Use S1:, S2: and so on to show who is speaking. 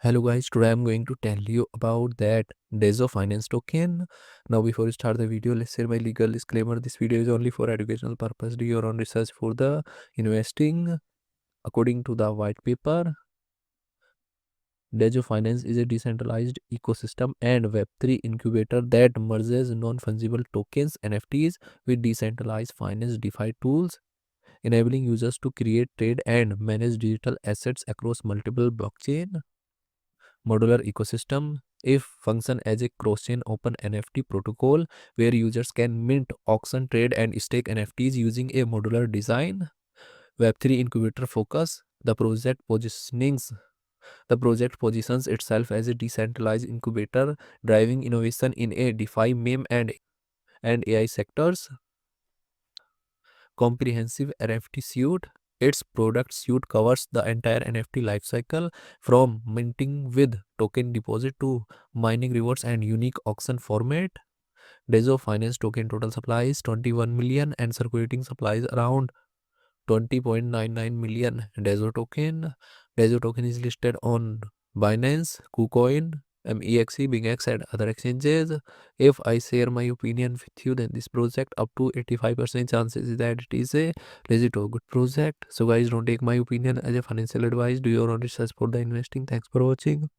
S1: Hello guys, today I'm going to tell you about that Dego Finance token. Now before we start the video, let's say my legal disclaimer. This video is only for educational purpose. Do your own research for the investing. According to the white paper, Dego Finance is a decentralized ecosystem and Web3 incubator that merges non-fungible tokens (NFTs) with decentralized finance DeFi tools, enabling users to create, trade, and manage digital assets across multiple blockchain. Modular ecosystem if function as a cross-chain open NFT protocol where users can mint, auction, trade, and stake NFTs using a modular design. Web3 incubator focus the project positions itself as a decentralized incubator driving innovation in a DeFi, meme, and AI sectors. Comprehensive NFT suite. Its product suite covers the entire NFT lifecycle from minting with token deposit to mining rewards and unique auction format. Dego Finance token total supply is 21 million and circulating supplies around 20.99 million Dego token is listed on Binance, KuCoin, MEXC, BingX, and other exchanges. If I share my opinion with you, then this project up to 85% chances is that it is a legit or good project. So guys, don't take my opinion as a financial advice. Do your own research for the investing. Thanks for watching.